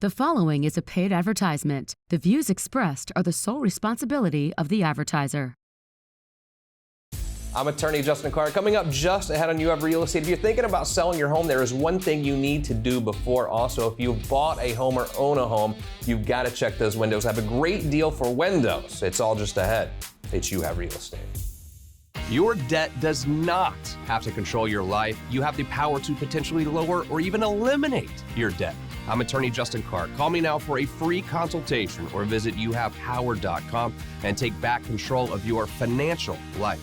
The following is a paid advertisement. The views expressed are the sole responsibility of the advertiser. I'm attorney Justin Clark. Coming up just ahead on You Have Real Estate. If you're thinking about selling your home, there is one thing you need to do before. Also, if you've bought a home or own a home, you've got to check those windows. I have a great deal for windows. It's all just ahead. It's You Have Real Estate. Your debt does not have to control your life. You have the power to potentially lower or even eliminate your debt. I'm attorney Justin Clark. Call me now for a free consultation or visit youhavepower.com and take back control of your financial life.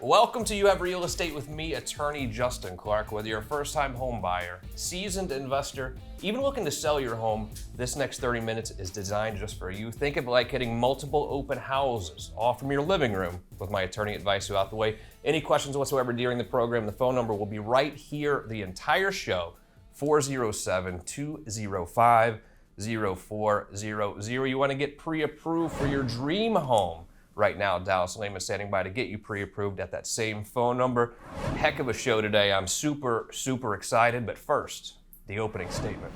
Welcome to You Have Real Estate with me, attorney Justin Clark. Whether you're a first-time home buyer, seasoned investor, even looking to sell your home, this next 30 minutes is designed just for you. Think of it like getting multiple open houses, all from your living room, with my attorney advice out the way. Any questions whatsoever during the program, the phone number will be right here the entire show, 407-205-0400. You want to get pre-approved for your dream home. Right now, Dallas Lane is standing by to get you pre-approved at that same phone number. Heck of a show today. I'm super excited. But first, the opening statement.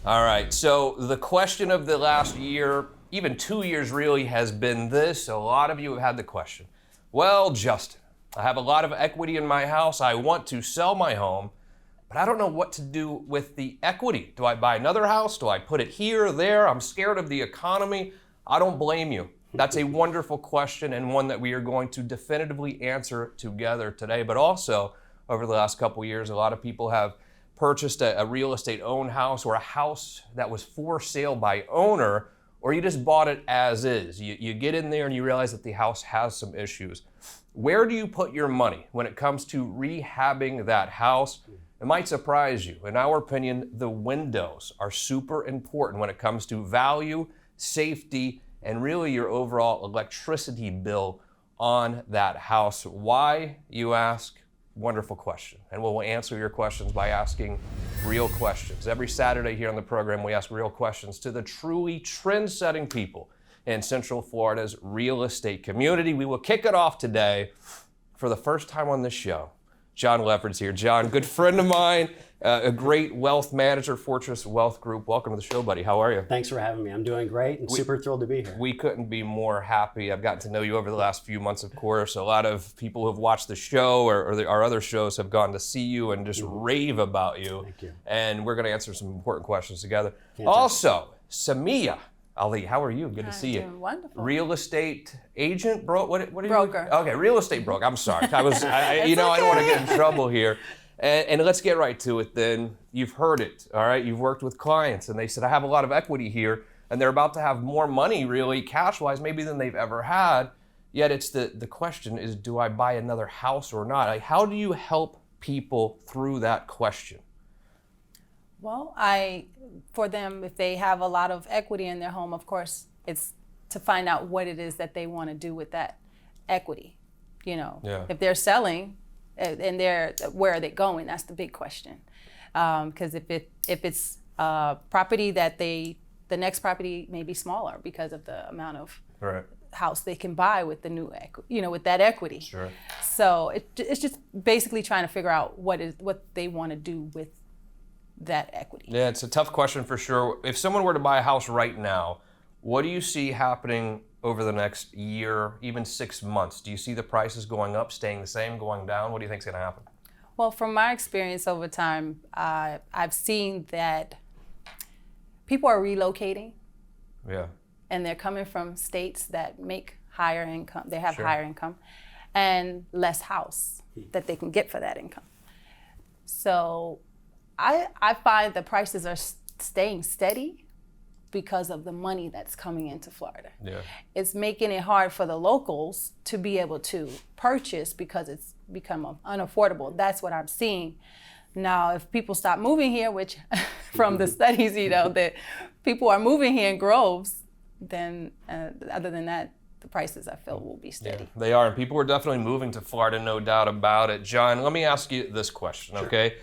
All right, so the question of the last year, even 2 years really, has been this. A lot of you have had the question. Well, Justin, I have a lot of equity in my house. I want to sell my home, but I don't know what to do with the equity. Do I buy another house? Do I put it here or there? I'm scared of the economy. I don't blame you. That's a wonderful question and one that we are going to definitively answer together today. But also, over the last couple of years, a lot of people have purchased a real estate owned house or a house that was for sale by owner, or you just bought it as is. You get in there and you realize that the house has some issues. Where do you put your money when it comes to rehabbing that house? It might surprise you. In our opinion, the windows are super important when it comes to value, safety, and really your overall electricity bill on that house. Why, you ask? Wonderful question. And we'll answer your questions by asking real questions. Every Saturday here on the program, we ask real questions to the truly trend-setting people in Central Florida's real estate community. We will kick it off today for the first time on this show. John Ledford's here. John, good friend of mine, a great wealth manager, Fortress Wealth Group. Welcome to the show, buddy. How are you? Thanks for having me. I'm doing great and super thrilled to be here. We couldn't be more happy. I've gotten to know you over the last few months, of course. A lot of people who have watched the show or our other shows have gone to see you and just rave about you. Thank you. And we're going to answer some important questions together. Fantastic. Also, Samiyah Ali, how are you? Good to see you. Doing wonderful. Real estate agent, what are you? Broker. Okay, real estate broker. I'm sorry. I don't want to get in trouble here. And let's get right to it then. You've heard it, all right? You've worked with clients and they said, I have a lot of equity here and they're about to have more money really cash-wise maybe than they've ever had. Yet it's the question is, do I buy another house or not? Like, how do you help people through that question? Well, for them, if they have a lot of equity in their home, of course, it's to find out what it is that they want to do with that equity. If they're selling and where are they going? That's the big question. Because if it's property that the next property may be smaller because of the amount of house they can buy with the new with that equity. Sure. So it's just basically trying to figure out what they want to do with that equity. Yeah, it's a tough question for sure. If someone were to buy a house right now, what do you see happening over the next year, even 6 months? Do you see the prices going up, staying the same, going down? What do you think is going to happen? Well, from my experience over time, I've seen that people are relocating. Yeah. And they're coming from states that make higher income. They have Sure. higher income and less house that they can get for that income. So I find the prices are staying steady because of the money that's coming into Florida. Yeah. It's making it hard for the locals to be able to purchase because it's become unaffordable. That's what I'm seeing. Now, if people stop moving here, which from the studies, that people are moving here in groves, then other than that, the prices I feel will be steady. Yeah, they are, and people are definitely moving to Florida, no doubt about it. John, let me ask you this question, okay?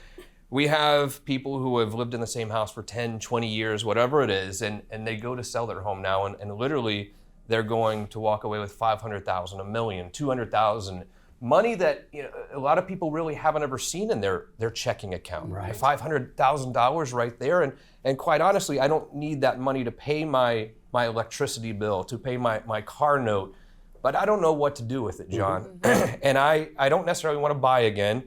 We have people who have lived in the same house for 10, 20 years, whatever it is, and they go to sell their home now, and literally they're going to walk away with $500,000, $1 million, $200,000, money that a lot of people really haven't ever seen in their checking account. Right. $500,000 right there, and quite honestly, I don't need that money to pay my electricity bill, to pay my car note. But I don't know what to do with it, John. And I don't necessarily want to buy again,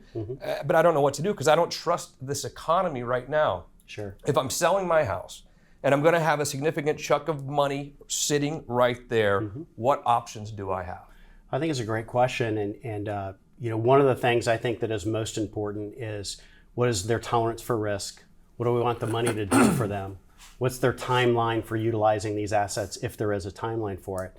but I don't know what to do because I don't trust this economy right now. Sure. If I'm selling my house and I'm going to have a significant chunk of money sitting right there, what options do I have? I think it's a great question. And one of the things I think that is most important is what is their tolerance for risk? What do we want the money to do for them? What's their timeline for utilizing these assets if there is a timeline for it?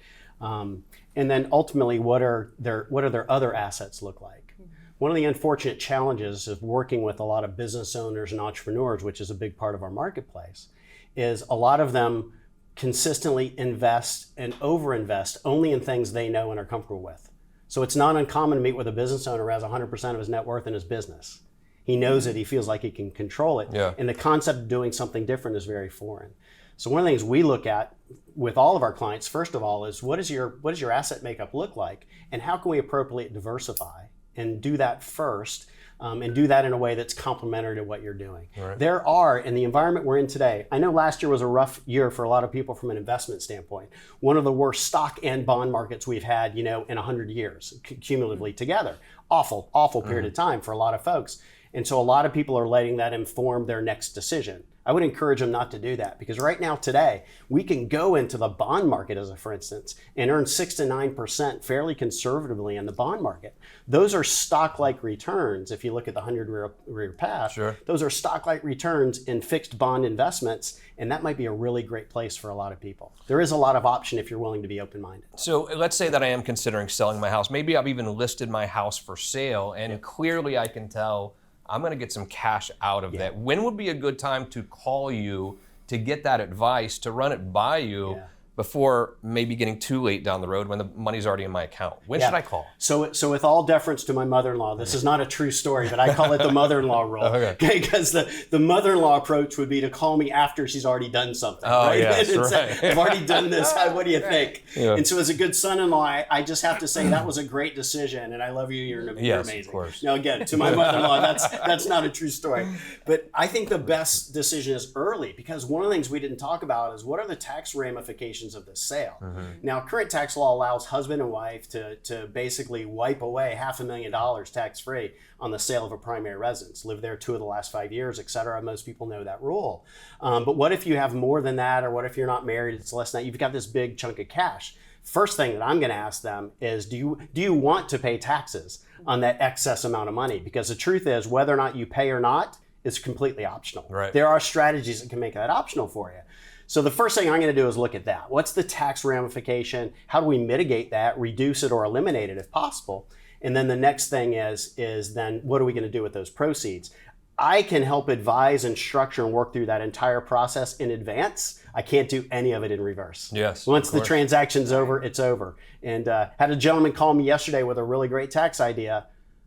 And then ultimately, what are their other assets look like? One of the unfortunate challenges of working with a lot of business owners and entrepreneurs, which is a big part of our marketplace, is a lot of them consistently invest and overinvest only in things they know and are comfortable with. So it's not uncommon to meet with a business owner who has 100% of his net worth in his business. He knows it, he feels like he can control it. Yeah. And the concept of doing something different is very foreign. So one of the things we look at with all of our clients, first of all, is what does your asset makeup look like, and how can we appropriately diversify and do that first, and do that in a way that's complementary to what you're doing. Right. There are, in the environment we're in today, I know last year was a rough year for a lot of people from an investment standpoint. One of the worst stock and bond markets we've had, in 100 years, cumulatively together. Awful period of time for a lot of folks. And so a lot of people are letting that inform their next decision. I would encourage them not to do that because right now, today, we can go into the bond market, for instance, and earn 6 to 9% fairly conservatively in the bond market. Those are stock-like returns. If you look at the 100-year path, Sure. Those are stock-like returns in fixed bond investments, and that might be a really great place for a lot of people. There is a lot of option if you're willing to be open-minded. So let's say that I am considering selling my house. Maybe I've even listed my house for sale, and clearly I can tell I'm going to get some cash out of that. When would be a good time to call you to get that advice, to run it by you before maybe getting too late down the road when the money's already in my account? When should I call? So with all deference to my mother-in-law, this is not a true story, but I call it the mother-in-law rule. Okay, because the mother-in-law approach would be to call me after she's already done something. Oh, right? yes, And right. say, I've already done this. What do you think? Yeah. And so as a good son-in-law, I just have to say that was a great decision, and I love you. You're amazing. Of course. Now again, to my mother-in-law, that's not a true story. But I think the best decision is early, because one of the things we didn't talk about is what are the tax ramifications of this sale. Now, current tax law allows husband and wife to basically wipe away $500,000 tax-free on the sale of a primary residence, live there 2 of the last 5 years, et cetera. Most people know that rule. But what if you have more than that, or what if you're not married, it's less than that? You've got this big chunk of cash. First thing that I'm going to ask them is, do you want to pay taxes on that excess amount of money? Because the truth is, whether or not you pay or not is completely optional. Right. There are strategies that can make that optional for you. So the first thing I'm going to do is look at that. What's the tax ramification? How do we mitigate that, reduce it, or eliminate it if possible? And then the next thing is then what are we going to do with those proceeds? I can help advise and structure and work through that entire process in advance. I can't do any of it in reverse. Yes. Once the transaction's over, it's over. And had a gentleman call me yesterday with a really great tax idea.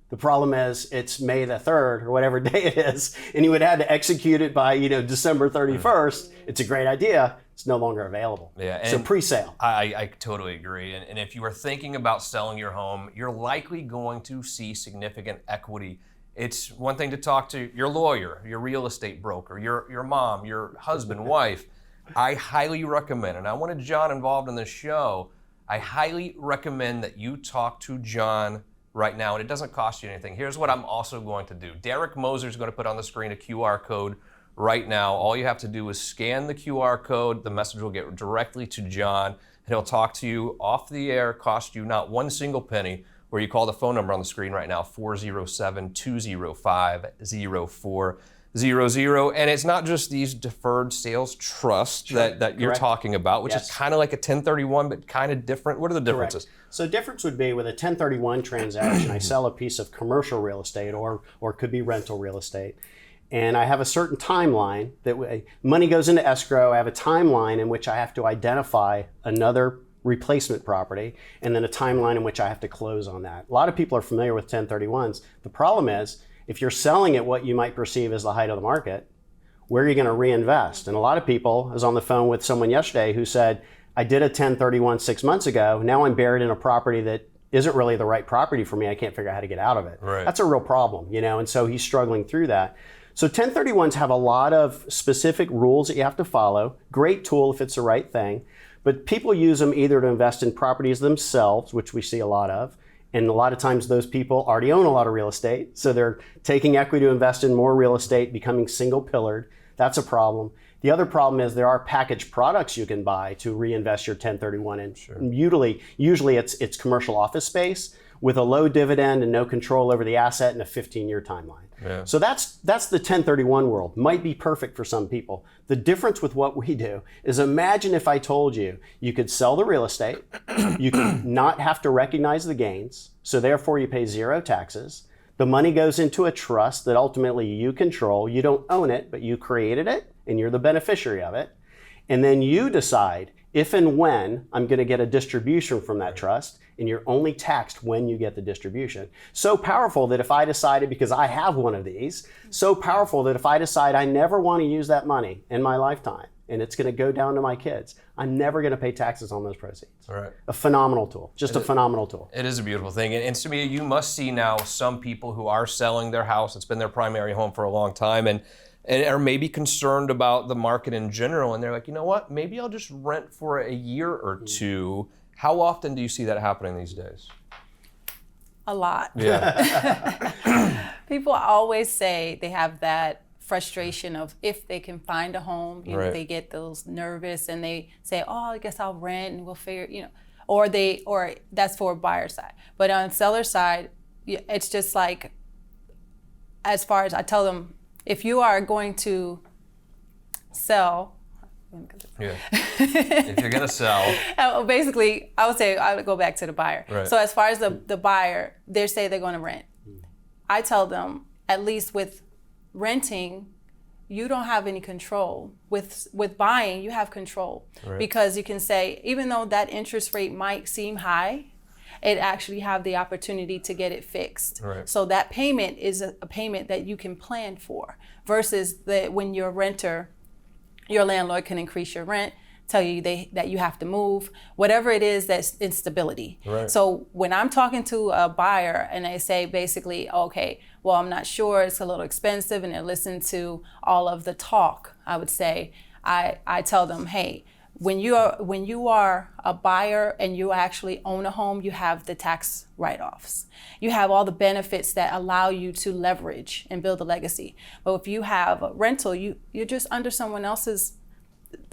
The problem is it's May the 3rd or whatever day it is, and he would have to execute it by December 31st. It's a great idea. It's no longer available. Yeah, so pre-sale. I totally agree. And if you are thinking about selling your home, you're likely going to see significant equity. It's one thing to talk to your lawyer, your real estate broker, your mom, your husband, wife. I highly recommend, and I wanted John involved in this show, I highly recommend that you talk to John right now, and it doesn't cost you anything. Here's what I'm also going to do. Derek Moser is going to put on the screen a QR code right now. All you have to do is scan the QR code. The message will get directly to John, and he'll talk to you off the air, cost you not one single penny, where you call the phone number on the screen right now, 407-205-0400. And it's not just these deferred sales trusts that you're talking about, which is kind of like a 1031, but kind of different. What are the differences? Correct. So difference would be with a 1031 transaction, I sell a piece of commercial real estate or it could be rental real estate. And I have a certain timeline that money goes into escrow. I have a timeline in which I have to identify another replacement property, and then a timeline in which I have to close on that. A lot of people are familiar with 1031s. The problem is If you're selling at what you might perceive as the height of the market, where are you going to reinvest? And a lot of people, I was on the phone with someone yesterday who said, I did a 1031 6 months ago. Now I'm buried in a property that isn't really the right property for me. I can't figure out how to get out of it. Right. That's a real problem, and so he's struggling through that. So 1031s have a lot of specific rules that you have to follow. Great tool if it's the right thing. But people use them either to invest in properties themselves, which we see a lot of, and a lot of times those people already own a lot of real estate. So they're taking equity to invest in more real estate, becoming single pillared. That's a problem. The other problem is there are packaged products you can buy to reinvest your 1031 in. Sure. Usually it's commercial office space with a low dividend and no control over the asset and a 15-year timeline. Yeah. So that's the 1031 world. Might be perfect for some people. The difference with what we do is, imagine if I told you you could sell the real estate, you could not have to recognize the gains, so therefore you pay zero taxes. The money goes into a trust that ultimately you control. You don't own it, but you created it and you're the beneficiary of it. And then you decide if and when I'm going to get a distribution from that trust, and you're only taxed when you get the distribution. So powerful that if I decided, because I have one of these, so powerful that if I decide I never want to use that money in my lifetime, and it's going to go down to my kids, I'm never going to pay taxes on those proceeds. All right. A phenomenal tool, just a phenomenal tool. It is a beautiful thing. And Samiyah, you must see now some people who are selling their house. It's been their primary home for a long time, and are maybe concerned about the market in general. And they're like, you know what, maybe I'll just rent for a year or two. How often do you see that happening these days? A lot. Yeah. People always say they have that frustration of if they can find a home, Right. they get those nervous and they say, oh, I guess I'll rent and we'll figure, or that's for a buyer side. But on seller side, it's just like, as far as I tell them, if you are going to sell, yeah. If you're gonna sell, basically, I would go back to the buyer. Right. So as far as the buyer, they say they're going to rent. I tell them, at least with renting, you don't have any control. With buying, you have control. Right. Because you can say, even though that interest rate might seem high, it actually have the opportunity to get it fixed. Right. So that payment is a payment that you can plan for, versus when you're a renter, your landlord can increase your rent, tell you that you have to move, whatever it is, that's instability. Right. So when I'm talking to a buyer and they say basically, okay, well, I'm not sure, it's a little expensive, and they listen to all of the talk, I would say, I tell them, hey, when you are a buyer and you actually own a home, you have the tax write-offs. You have all the benefits that allow you to leverage and build a legacy. But if you have a rental, you're just under someone else's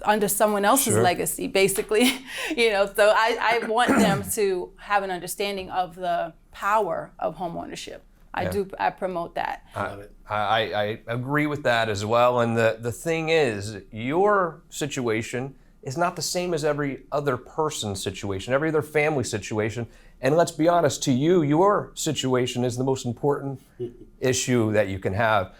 Sure. legacy, basically. So I want them to have an understanding of the power of home ownership. I promote that. I love it. I agree with that as well. And the thing is, your situation is not the same as every other person's situation, every other family situation. And let's be honest, to you, your situation is the most important issue that you can have.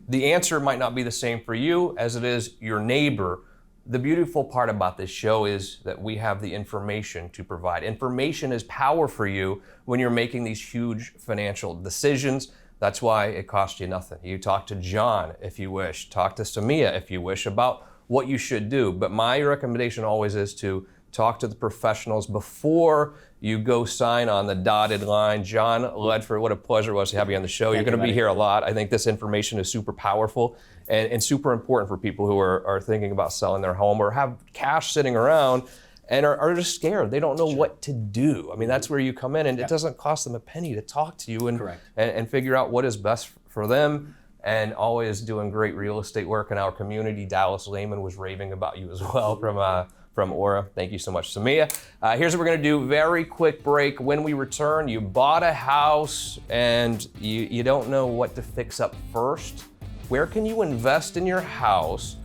The answer might not be the same for you as it is your neighbor. The beautiful part about this show is that we have the information to provide. Information is power for you when you're making these huge financial decisions. That's why it costs you nothing. You talk to John if you wish, talk to Samiyah if you wish about what you should do. But my recommendation always is to talk to the professionals before you go sign on the dotted line. John Ledford, what a pleasure it was to have you on the show. You're going to be here a lot. I think this information is super powerful and super important for people who are thinking about selling their home or have cash sitting around and are just scared. They don't know what to do. I mean, that's where you come in, and it doesn't cost them a penny to talk to you and figure out what is best for them. And always doing great real estate work in our community. Dallas Lehman was raving about you as well from Aura. Thank you so much, Samiyah. Here's what we're gonna do, very quick break. When we return, you bought a house and you don't know what to fix up first. Where can you invest in your house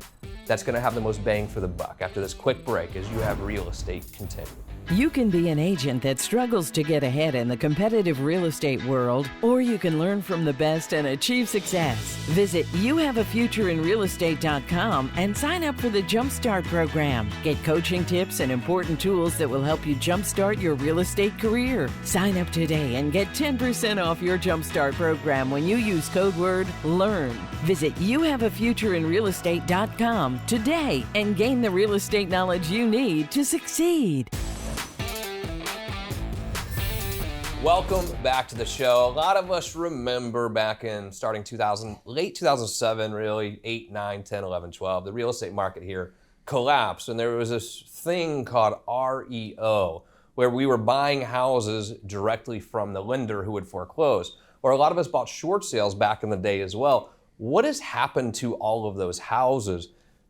that's gonna have the most bang for the buck? After this quick break, as you have real estate continued. You can be an agent that struggles to get ahead in the competitive real estate world, or you can learn from the best and achieve success. Visit youhaveafutureinrealestate.com and sign up for the Jumpstart program. Get coaching tips and important tools that will help you jumpstart your real estate career. Sign up today and get 10% off your Jumpstart program when you use code word LEARN. Visit youhaveafutureinrealestate.com today and gain the real estate knowledge you need to succeed. Welcome back to the show. A lot of us remember back in starting late 2007, really, 8, 9, 10, 11, 12, the real estate market here collapsed. And there was this thing called REO, where we were buying houses directly from the lender who would foreclose. Or a lot of us bought short sales back in the day as well. What has happened to all of those houses?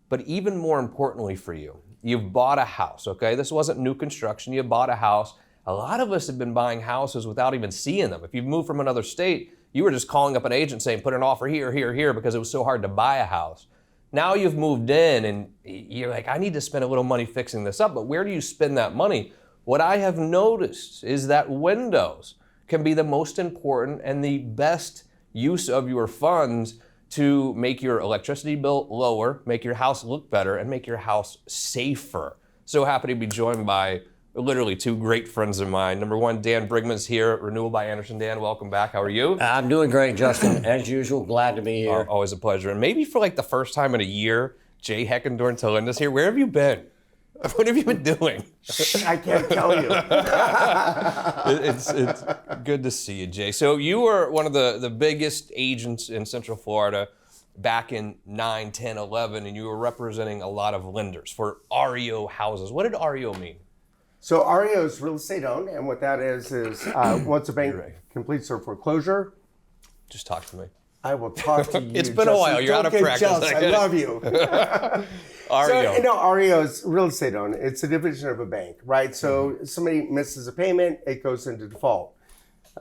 But even more importantly for you, you've bought a house, okay? This wasn't new construction, you bought a house. A lot of us have been buying houses without even seeing them. If you've moved from another state, you were just calling up an agent saying, put an offer here, here, here, because it was so hard to buy a house. Now you've moved in and you're like, I need to spend a little money fixing this up, but where do you spend that money? What I have noticed is that windows can be the most important and the best use of your funds to make your electricity bill lower, make your house look better, and make your house safer. So happy to be joined by literally two great friends of mine. Number one, Dan Brigman's here at Renewal by Anderson. Dan, welcome back. How are you? I'm doing great, Justin. As usual, glad to be here. Always a pleasure. And maybe for like the first time in a year, Jay Telenda's here. Where have you been? What have you been doing? I can't tell you. It's good to see you, Jay. So you were one of the biggest agents in Central Florida back in 9, 10, 11, and you were representing a lot of lenders for REO houses. What did REO mean? So REO is real estate owned, and what that is once a bank completes their foreclosure. Just talk to me. I will talk to you. It's been a while. You're out of practice. I love you. REO. So, REO is real estate owned. It's a division of a bank, right? So somebody misses a payment, it goes into default.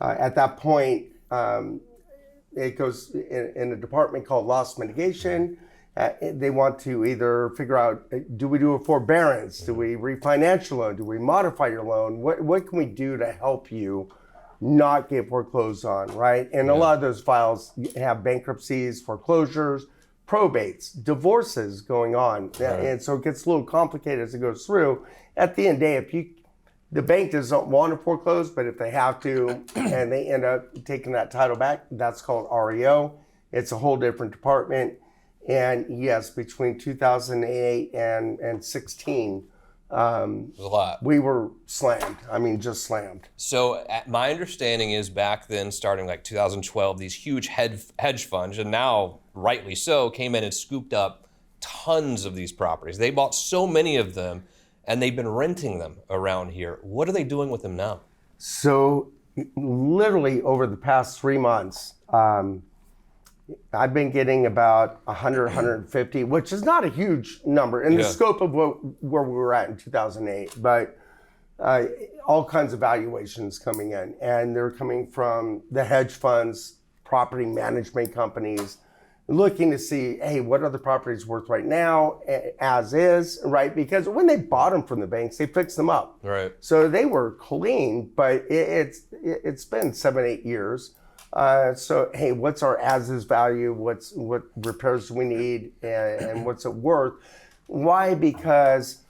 At that point, it goes in a department called loss mitigation. They want to either figure out, do we do a forbearance? Do we refinance your loan? Do we modify your loan? What can we do to help you not get foreclosed on, right? And a lot of those files have bankruptcies, foreclosures, probates, divorces going on. Right. And so it gets a little complicated as it goes through. At the end of the day, the bank doesn't want to foreclose, but if they have to and they end up taking that title back, that's called REO. It's a whole different department. And yes, between 2008 and 16, a lot. We were slammed. I mean, just slammed. So my understanding is back then, starting like 2012, these huge hedge funds, and now rightly so, came in and scooped up tons of these properties. They bought so many of them, and they've been renting them around here. What are they doing with them now? So literally over the past 3 months, I've been getting about 100, 150, which is not a huge number in the scope of where we were at in 2008, but all kinds of valuations coming in. And they're coming from the hedge funds, property management companies, looking to see, hey, what are the properties worth right now as is, right? Because when they bought them from the banks, they fixed them up. Right. So they were clean, but it's been 7, 8 years. So, hey, what's our as-is value? What repairs do we need? And what's it worth? Why? Because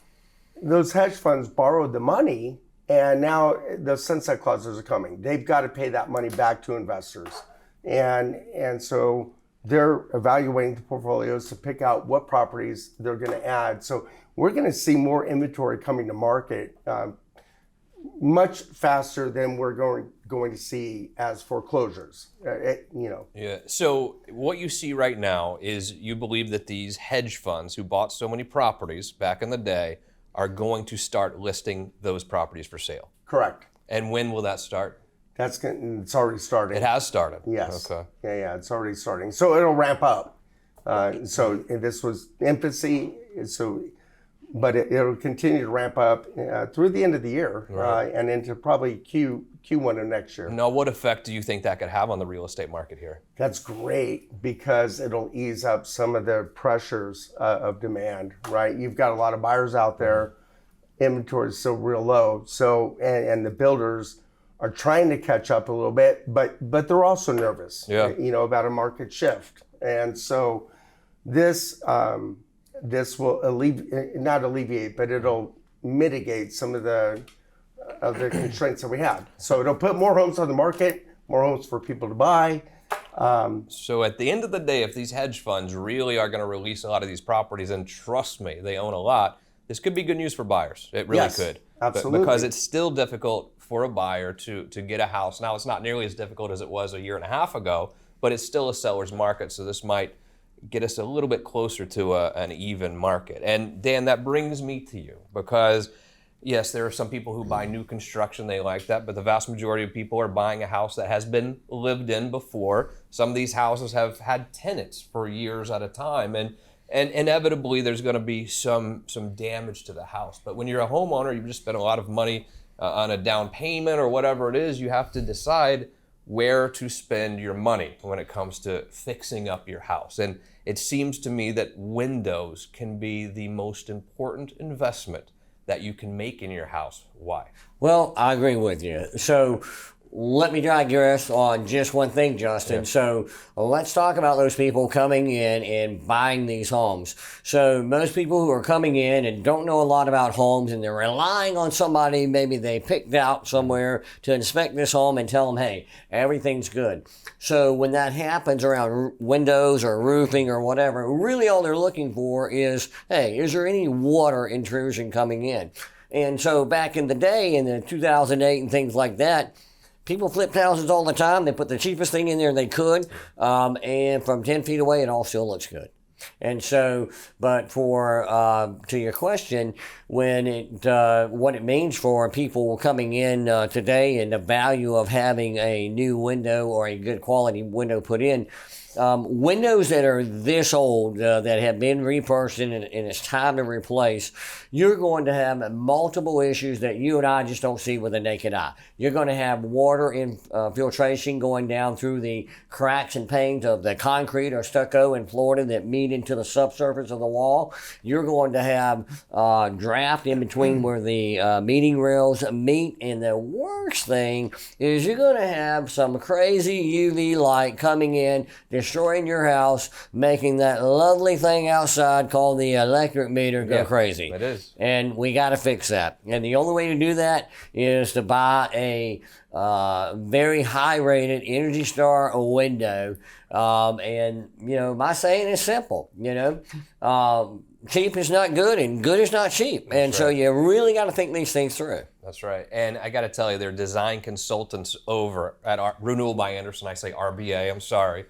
those hedge funds borrowed the money, and now the sunset clauses are coming. They've got to pay that money back to investors. And so they're evaluating the portfolios to pick out what properties they're going to add. So we're going to see more inventory coming to market much faster than we're going to see as foreclosures. Yeah. So what you see right now is you believe that these hedge funds who bought so many properties back in the day are going to start listing those properties for sale. Correct. And when will that start? It's already starting. It has started. Yes. Okay. Yeah, it's already starting. So it'll ramp up. So this was infancy. But it'll continue to ramp up through the end of the year, right, and into probably Q1 of next year. Now, what effect do you think that could have on the real estate market here? That's great because it'll ease up some of the pressures of demand, right? You've got a lot of buyers out there. inventory is still real low. So, and the builders are trying to catch up a little bit, but they're also nervous, about a market shift. And so this will not alleviate, but it'll mitigate some of the constraints that we have. So it'll put more homes on the market, more homes for people to buy. So at the end of the day, if these hedge funds really are going to release a lot of these properties, and trust me, they own a lot, this could be good news for buyers. It really could. Absolutely. Because it's still difficult for a buyer to get a house. Now, it's not nearly as difficult as it was a year and a half ago, but it's still a seller's market. So this might get us a little bit closer to an even market. And Dan, that brings me to you because yes, there are some people who buy new construction, they like that, but the vast majority of people are buying a house that has been lived in before. Some of these houses have had tenants for years at a time, and inevitably there's going to be some damage to the house. But when you're a homeowner, you've just spent a lot of money on a down payment or whatever it is, you have to decide where to spend your money when it comes to fixing up your house. And it seems to me that windows can be the most important investment that you can make in your house. Why? Well, I agree with you. So let me digress on just one thing, Justin. Yeah. So let's talk about those people coming in and buying these homes. So most people who are coming in and don't know a lot about homes and they're relying on somebody maybe they picked out somewhere to inspect this home and tell them, hey, everything's good. So when that happens around windows or roofing or whatever, really all they're looking for is, hey, is there any water intrusion coming in? And so back in the day, in the 2008 and things like that, people flipped houses all the time. They put the cheapest thing in there they could, and from 10 feet away, it all still looks good. And so, but for to your question, when what it means for people coming in today and the value of having a new window or a good quality window put in, windows that are this old, that have been repurposed and it's time to replace, you're going to have multiple issues that you and I just don't see with the naked eye. You're going to have water infiltration going down through the cracks and panes of the concrete or stucco in Florida that meet into the subsurface of the wall. You're going to have draft in between where the meeting rails meet. And the worst thing is you're going to have some crazy UV light coming in, destroying your house, making that lovely thing outside called the electric meter go crazy. It is. And we got to fix that. And the only way to do that is to buy a very high-rated Energy Star window. And, my saying is simple, cheap is not good and good is not cheap. And so you really got to think these things through. That's right. And I got to tell you, they're design consultants over at Renewal by Anderson. I say RBA, I'm sorry.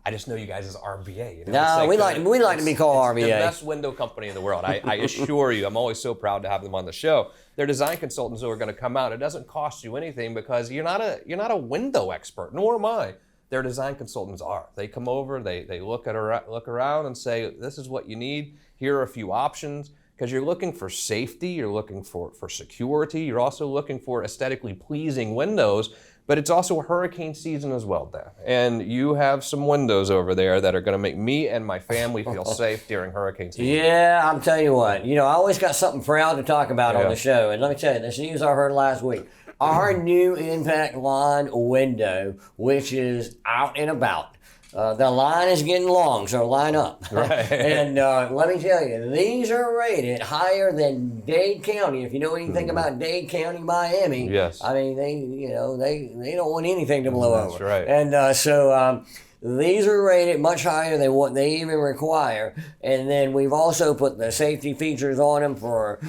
I just know you guys as RBA. No, we like to be called RBA. The best window company in the world. I assure you, I'm always so proud to have them on the show. They're design consultants who are going to come out. It doesn't cost you anything because you're not a window expert, nor am I. Their design consultants are. They come over, they look around and say, this is what you need. Here are a few options. Because you're looking for safety, you're looking for security, you're also looking for aesthetically pleasing windows, but it's also hurricane season as well, Dan. And you have some windows over there that are going to make me and my family feel safe during hurricane season. Yeah, I'm telling you what. I always got something proud to talk about on the show. And let me tell you, this news I heard last week. Our new Impact Line window, which is out and about. The line is getting long, so line up. Right. And let me tell you, these are rated higher than Dade County. If you know anything about Dade County, Miami, yes. I mean they don't want anything to blow over. That's right. And so these are rated much higher than what they even require. And then we've also put the safety features on them for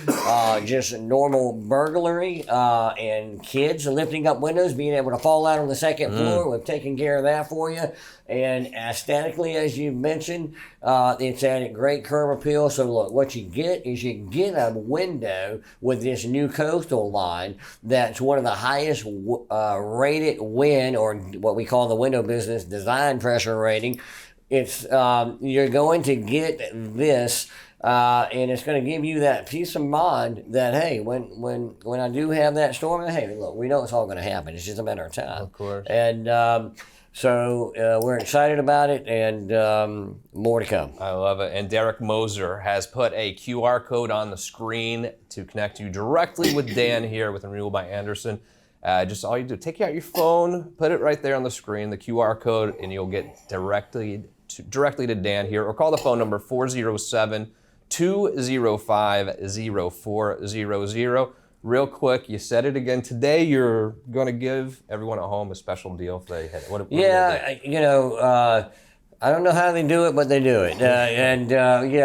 just normal burglary and kids lifting up windows, being able to fall out on the second floor. We've taken care of that for you. And aesthetically, as you mentioned, it's at a great curb appeal. So look, what you get is you get a window with this new coastal line that's one of the highest rated wind, or what we call the window business design pressure rating. It's you're going to get this. And it's going to give you that peace of mind that, hey, when I do have that storm, hey, look, we know it's all going to happen. It's just a matter of time. Of course. And So we're excited about it, and more to come. I love it. And Derek Moser has put a QR code on the screen to connect you directly with Dan here with Renewal by Anderson. Just all you do, take out your phone, put it right there on the screen, the QR code, and you'll get directly to Dan here, or call the phone number 407-205-0400. Real quick, you said it again today. You're going to give everyone at home a special deal if they hit it. What I don't know how they do it, but they do it.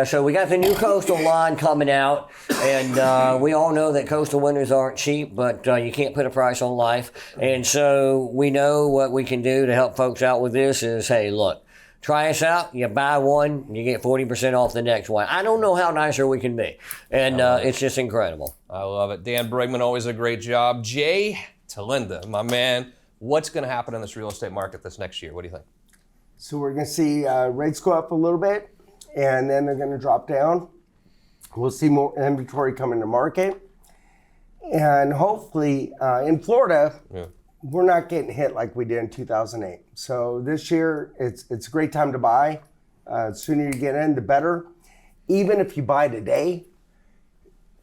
So we got the new Coastal line coming out, and we all know that Coastal winters aren't cheap, but you can't put a price on life. And so we know what we can do to help folks out with this is, hey, look, try us out. You buy one, you get 40% off the next one. I don't know how nicer we can be, and it's just incredible. I love it. Dan Brigman, always a great job. Jay Telenda, my man, what's going to happen in this real estate market this next year? What do you think? So we're going to see rates go up a little bit, and then they're going to drop down. We'll see more inventory come into market. And hopefully in Florida, we're not getting hit like we did in 2008. So this year, it's a great time to buy. The sooner you get in, the better. Even if you buy today,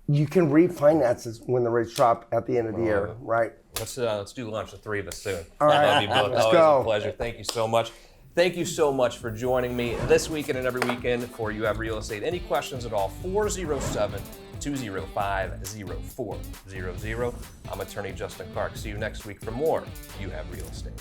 you can refinance it when the rates drop at the end of the year, right? Let's do lunch, the three of us soon. All right, I love you both. let's Always go. a pleasure. Thank you so much. Thank you so much for joining me this weekend and every weekend for You Have Real Estate. Any questions at all, 407-205-0400. I'm attorney Justin Clark. See you next week for more You Have Real Estate.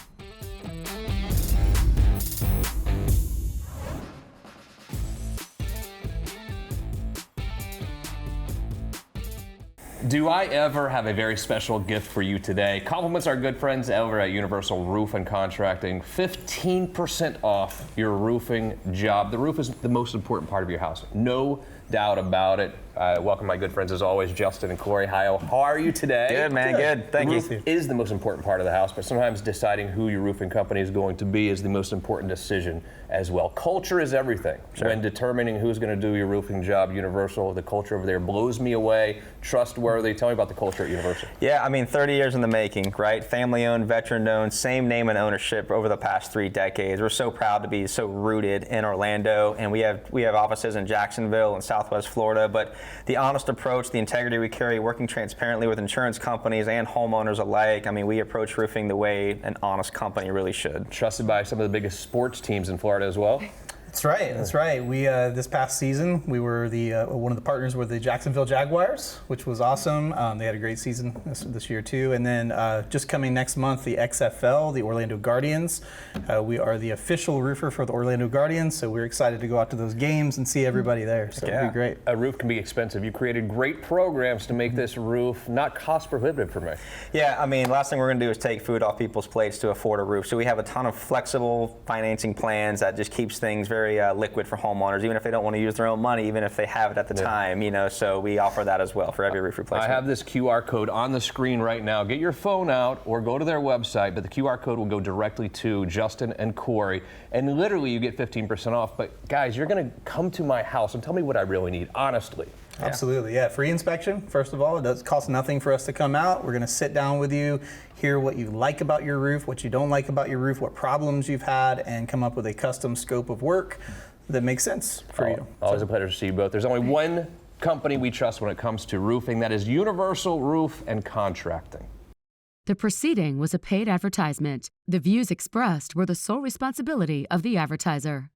Do I ever have a very special gift for you today? Compliments our good friends over at Universal Roof and Contracting. 15% off your roofing job. The roof is the most important part of your house. No doubt about it. Welcome my good friends as always, Justin and Corey. How are you today? Good, man. Good. Thank you. The roof is the most important part of the house, but sometimes deciding who your roofing company is going to be is the most important decision as well. Culture is everything. Sure. When determining who's going to do your roofing job, Universal, the culture over there blows me away. Trustworthy. Tell me about the culture at Universal. Yeah, I mean, 30 years in the making, right? Family-owned, veteran-owned, same name and ownership over the past 3 decades. We're so proud to be so rooted in Orlando, and we have offices in Jacksonville and Southwest Florida. But the honest approach, the integrity we carry, working transparently with insurance companies and homeowners alike. I mean, we approach roofing the way an honest company really should. Trusted by some of the biggest sports teams in Florida as well. That's right. That's right. We this past season we were the one of the partners with the Jacksonville Jaguars, which was awesome. They had a great season this year too. And then just coming next month, the XFL, the Orlando Guardians. We are the official roofer for the Orlando Guardians, so we're excited to go out to those games and see everybody there. So it'll be great. A roof can be expensive. You created great programs to make this roof not cost prohibitive for me. Yeah, I mean, last thing we're going to do is take food off people's plates to afford a roof. So we have a ton of flexible financing plans that just keeps things very liquid for homeowners, even if they don't want to use their own money, even if they have it at the time, so we offer that as well for every roof replacement. I have this QR code on the screen right now. Get your phone out or go to their website, but the QR code will go directly to Justin and Corey, and literally you get 15% off. But guys, you're going to come to my house and tell me what I really need, honestly. Absolutely, yeah. Free inspection, first of all. It does cost nothing for us to come out. We're going to sit down with you, hear what you like about your roof, what you don't like about your roof, what problems you've had, and come up with a custom scope of work that makes sense for you. Always a pleasure to see you both. There's only one company we trust when it comes to roofing. That is Universal Roof and Contracting. The proceeding was a paid advertisement. The views expressed were the sole responsibility of the advertiser.